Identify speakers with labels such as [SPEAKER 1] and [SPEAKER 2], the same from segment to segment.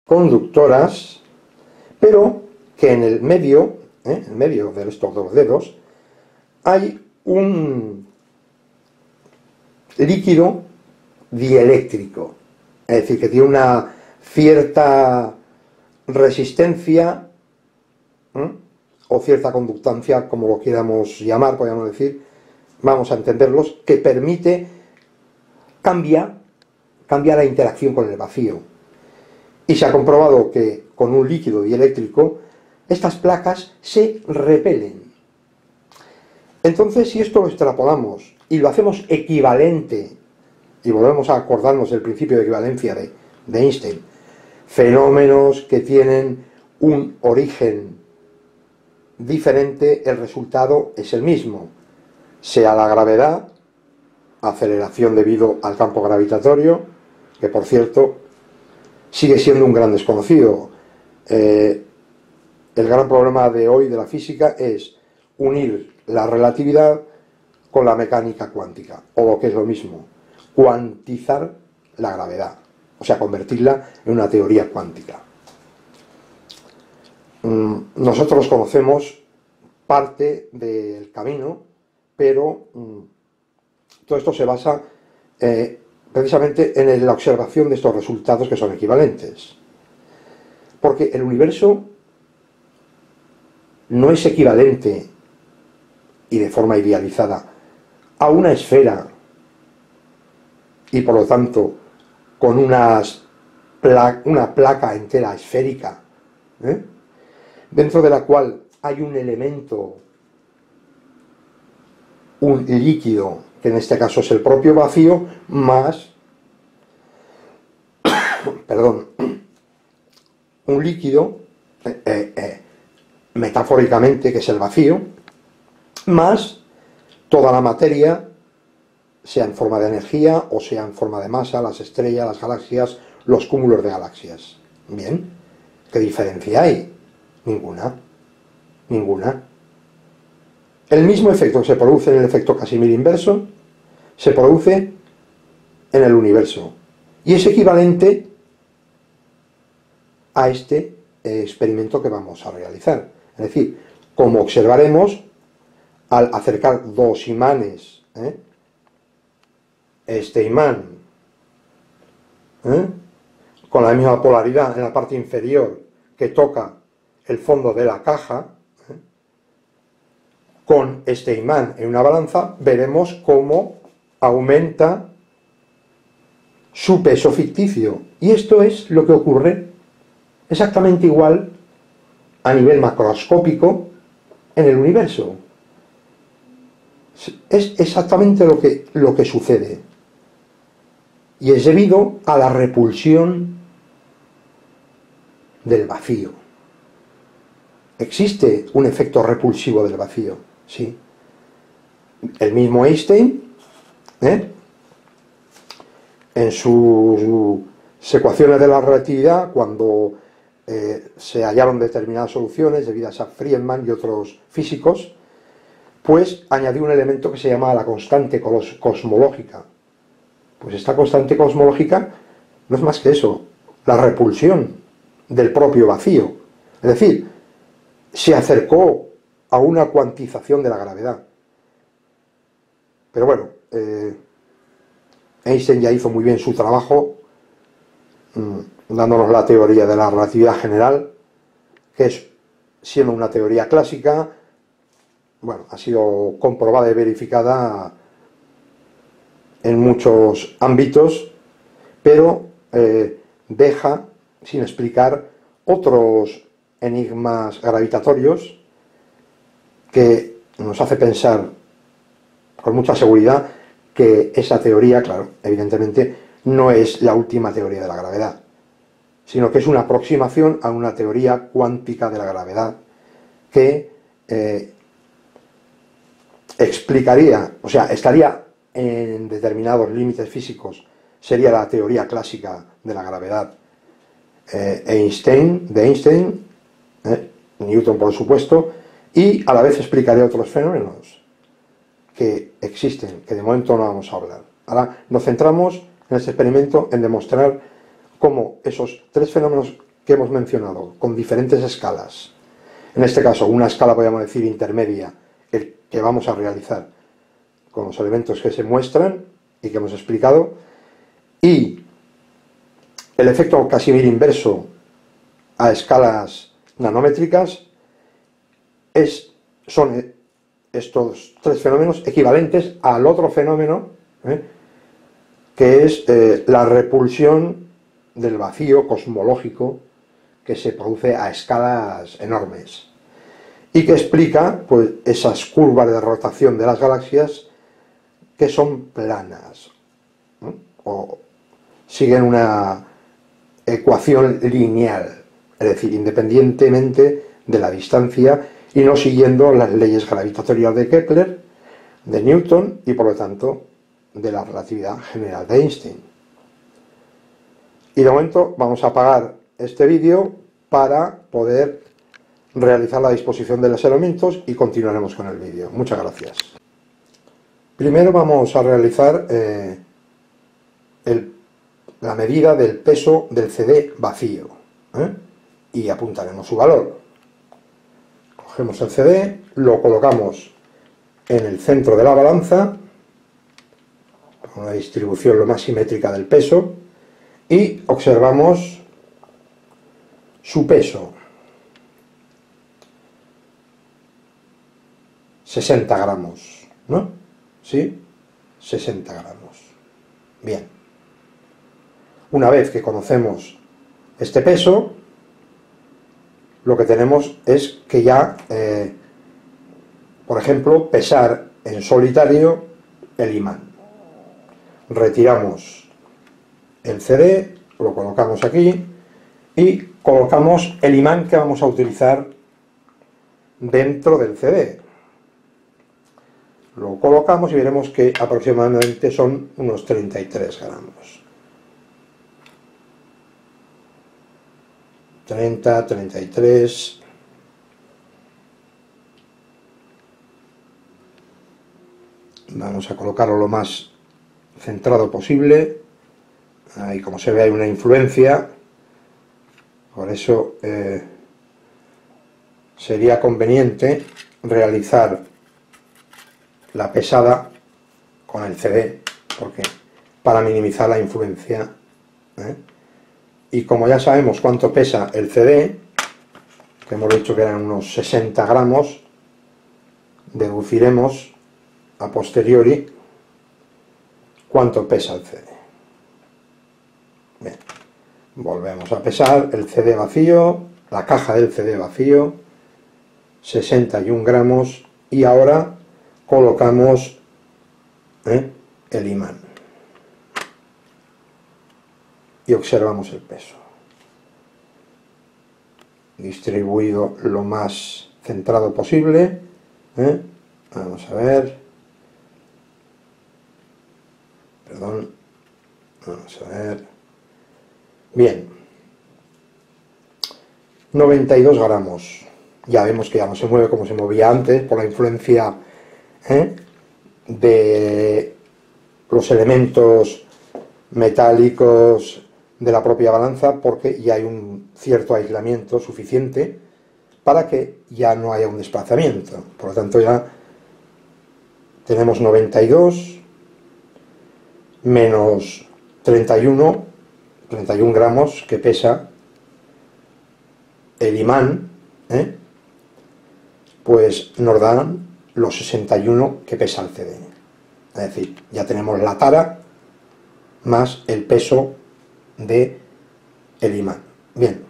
[SPEAKER 1] conductoras, pero que en el medio de estos dos dedos, hay un líquido dieléctrico, es decir, que tiene una cierta resistencia o cierta conductancia, como lo quieramos llamar, podríamos decir, vamos a entenderlos, que permite cambiar la interacción con el vacío. Y se ha comprobado que con un líquido dieléctrico estas placas se repelen. Entonces, si esto lo extrapolamos y lo hacemos equivalente, y volvemos a acordarnos del principio de equivalencia de Einstein, fenómenos que tienen un origen diferente, el resultado es el mismo, sea la gravedad, aceleración debido al campo gravitatorio, que por cierto sigue siendo un gran desconocido. El gran problema de hoy de la física es unir la relatividad con la mecánica cuántica, o lo que es lo mismo, cuantizar la gravedad, o sea, convertirla en una teoría cuántica. Nosotros conocemos parte del camino, pero todo esto se basa precisamente en la observación de estos resultados que son equivalentes. Porque el universo no es equivalente, y de forma idealizada, a una esfera, y por lo tanto con una placa entera esférica, dentro de la cual hay un elemento, un líquido, que en este caso es el propio vacío, más un líquido, metafóricamente, que es el vacío, más toda la materia, sea en forma de energía o sea en forma de masa, las estrellas, las galaxias, los cúmulos de galaxias. Bien, ¿qué diferencia hay? Ninguna. El mismo efecto que se produce en el efecto Casimir inverso se produce en el universo y es equivalente a este experimento que vamos a realizar. Es decir, como observaremos, al acercar dos imanes, este imán con la misma polaridad en la parte inferior que toca el fondo de la caja, con este imán en una balanza, veremos cómo aumenta su peso ficticio. Y esto es lo que ocurre exactamente igual a nivel macroscópico en el universo. Es exactamente lo que sucede. Y es debido a la repulsión del vacío. Existe un efecto repulsivo del vacío, sí. El mismo Einstein, en sus ecuaciones de la relatividad, cuando se hallaron determinadas soluciones debidas a Friedman y otros físicos, pues añadió un elemento que se llama la constante cosmológica. Pues esta constante cosmológica no es más que eso, la repulsión del propio vacío. Es decir, se acercó a una cuantización de la gravedad. Pero bueno, Einstein ya hizo muy bien su trabajo, dándonos la teoría de la relatividad general, que es, siendo una teoría clásica, bueno, ha sido comprobada y verificada en muchos ámbitos, pero deja sin explicar otros enigmas gravitatorios que nos hace pensar con mucha seguridad que esa teoría, claro, evidentemente no es la última teoría de la gravedad, sino que es una aproximación a una teoría cuántica de la gravedad que explicaría, o sea, estaría en determinados límites físicos, sería la teoría clásica de la gravedad de Einstein, Newton por supuesto, y a la vez explicaré otros fenómenos que existen, que de momento no vamos a hablar. Ahora nos centramos en este experimento en demostrar cómo esos tres fenómenos que hemos mencionado, con diferentes escalas. En este caso, una escala, podríamos decir, intermedia, el que vamos a realizar con los elementos que se muestran y que hemos explicado, y el efecto Casimir inverso a escalas nanométricas son estos tres fenómenos equivalentes al otro fenómeno, que es la repulsión del vacío cosmológico que se produce a escalas enormes y que explica pues, esas curvas de rotación de las galaxias que son planas, ¿no? O siguen una ecuación lineal, es decir, independientemente de la distancia y no siguiendo las leyes gravitatorias de Kepler, de Newton y por lo tanto de la relatividad general de Einstein. Y de momento vamos a apagar este vídeo para poder realizar la disposición de los elementos y continuaremos con el vídeo. Muchas gracias. Primero vamos a realizar la medida del peso del CD vacío, y apuntaremos su valor. Cogemos el CD, lo colocamos en el centro de la balanza, con una distribución lo más simétrica del peso, y observamos su peso. 60 gramos, ¿no? ¿Sí? 60 gramos. Bien. Una vez que conocemos este peso, lo que tenemos es que ya, por ejemplo, pesar en solitario el imán. Retiramos el CD, lo colocamos aquí y colocamos el imán que vamos a utilizar dentro del CD. Lo colocamos y veremos que aproximadamente son unos 33 gramos. 30, 33... Vamos a colocarlo lo más centrado posible. Ahí, como se ve, hay una influencia. Por eso sería conveniente realizar la pesada con el CD, porque para minimizar la influencia, y como ya sabemos cuánto pesa el CD, que hemos dicho que eran unos 60 gramos, deduciremos a posteriori cuánto pesa el CD. Bien, volvemos a pesar el CD vacío, la caja del CD vacío, 61 gramos, y ahora colocamos el imán y observamos el peso distribuido lo más centrado posible. Vamos a ver, perdón, vamos a ver, bien, 92 gramos, ya vemos que ya no se mueve como se movía antes por la influencia de los elementos metálicos de la propia balanza, porque ya hay un cierto aislamiento suficiente para que ya no haya un desplazamiento. Por lo tanto, ya tenemos 92 menos 31 gramos que pesa el imán, pues nos dan los 61 que pesa el CD. Es decir, ya tenemos la tara más el peso de el imán. Bien.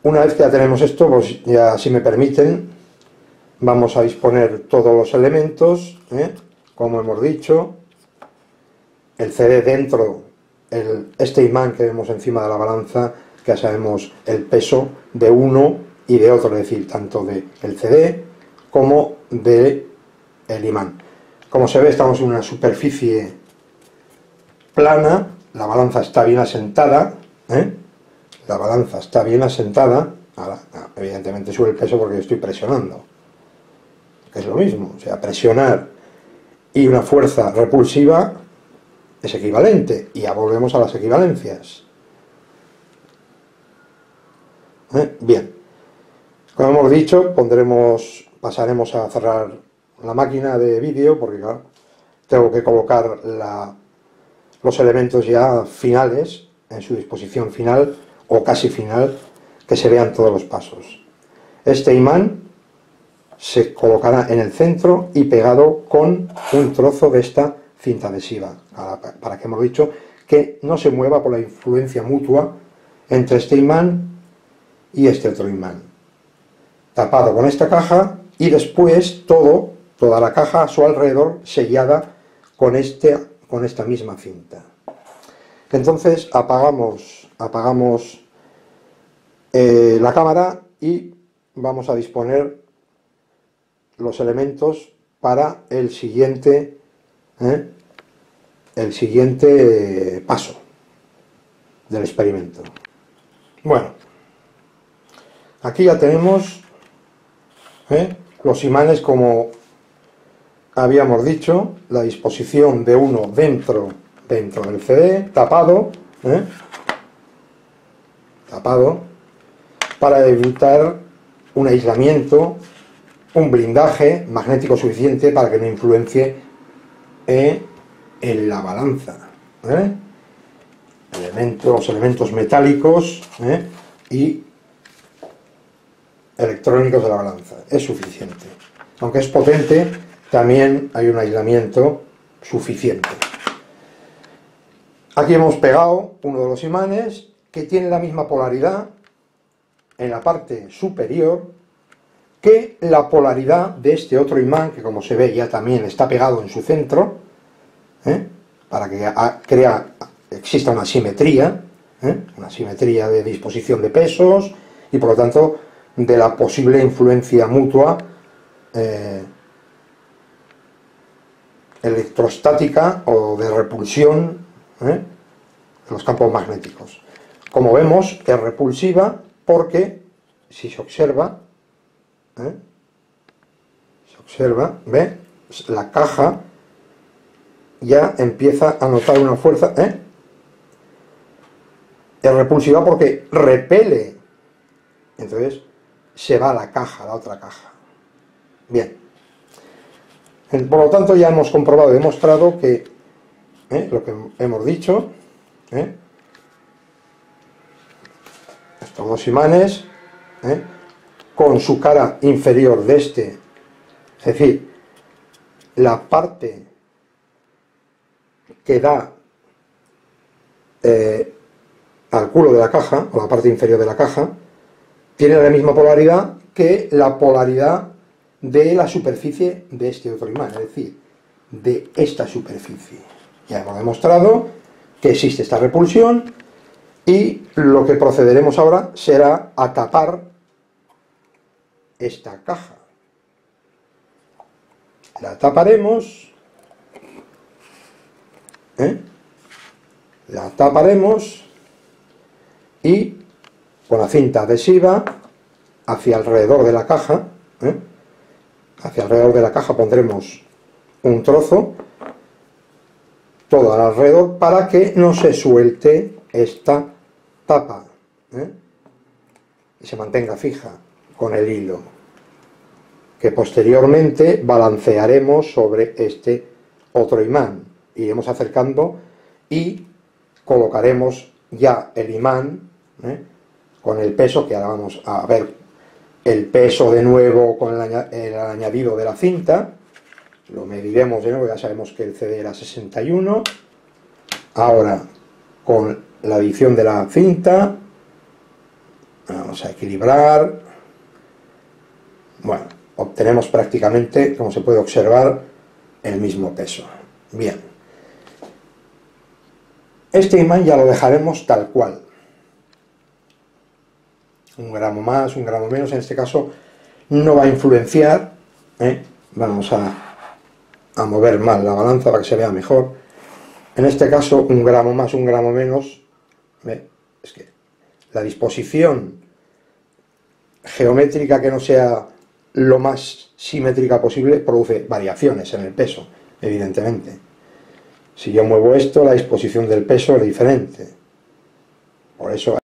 [SPEAKER 1] Una vez que ya tenemos esto, pues ya, si me permiten, vamos a disponer todos los elementos, como hemos dicho, el CD dentro, este imán que vemos encima de la balanza, que ya sabemos el peso de uno y de otro, es decir, tanto del CD como del imán. Como se ve, estamos en una superficie plana, la balanza está bien asentada, la balanza está bien asentada. Ahora, evidentemente sube el peso porque yo estoy presionando, que es lo mismo, o sea, presionar y una fuerza repulsiva es equivalente, y ya volvemos a las equivalencias. Bien, como hemos dicho, pasaremos a cerrar la máquina de vídeo, porque claro, tengo que colocar los elementos ya finales en su disposición final o casi final, que se vean todos los pasos. Este imán se colocará en el centro y pegado con un trozo de esta cinta adhesiva, para que hemos dicho que no se mueva por la influencia mutua entre este imán y este otro imán. Tapado con esta caja y después toda la caja a su alrededor sellada con esta misma cinta. Entonces apagamos la cámara y vamos a disponer los elementos para el siguiente paso del experimento. Bueno, aquí ya tenemos los imanes, como habíamos dicho, la disposición de uno dentro del CD, tapado, para evitar un aislamiento, un blindaje magnético suficiente para que no influencie en la balanza. Elementos metálicos y electrónicos de la balanza. Es suficiente. Aunque es potente, también hay un aislamiento suficiente. Aquí hemos pegado uno de los imanes que tiene la misma polaridad en la parte superior que la polaridad de este otro imán, que como se ve ya también está pegado en su centro, para que exista una simetría de disposición de pesos y por lo tanto de la posible influencia mutua electrostática o de repulsión de los campos magnéticos. Como vemos, es repulsiva porque si se observa, ¿ve? La caja ya empieza a notar una fuerza, es repulsiva porque repele, entonces se va a la caja, a la otra caja. Bien, por lo tanto ya hemos comprobado y demostrado que lo que hemos dicho, estos dos imanes, con su cara inferior de este, es decir, la parte que da al culo de la caja, o la parte inferior de la caja, tiene la misma polaridad que la polaridad de la superficie de este otro imán, es decir, de esta superficie. Ya hemos demostrado que existe esta repulsión y lo que procederemos ahora será a tapar esta caja. La taparemos, y con la cinta adhesiva hacia alrededor de la caja, hacia alrededor de la caja pondremos un trozo, todo alrededor, para que no se suelte esta tapa y se mantenga fija con el hilo, que posteriormente balancearemos sobre este otro imán. Iremos acercando y colocaremos ya el imán con el peso, que ahora vamos a ver el peso de nuevo con el añadido de la cinta. Lo mediremos de nuevo, ya sabemos que el CD era 61. Ahora con la adición de la cinta vamos a equilibrar. Bueno, obtenemos prácticamente, como se puede observar, el mismo peso. Bien, este imán ya lo dejaremos tal cual, 1 gramo más, 1 gramo menos. En este caso no va a influenciar, vamos a mover más la balanza para que se vea mejor. En este caso 1 gramo más, 1 gramo menos, es que la disposición geométrica que no sea lo más simétrica posible produce variaciones en el peso, evidentemente. Si yo muevo esto, la disposición del peso es diferente. Por eso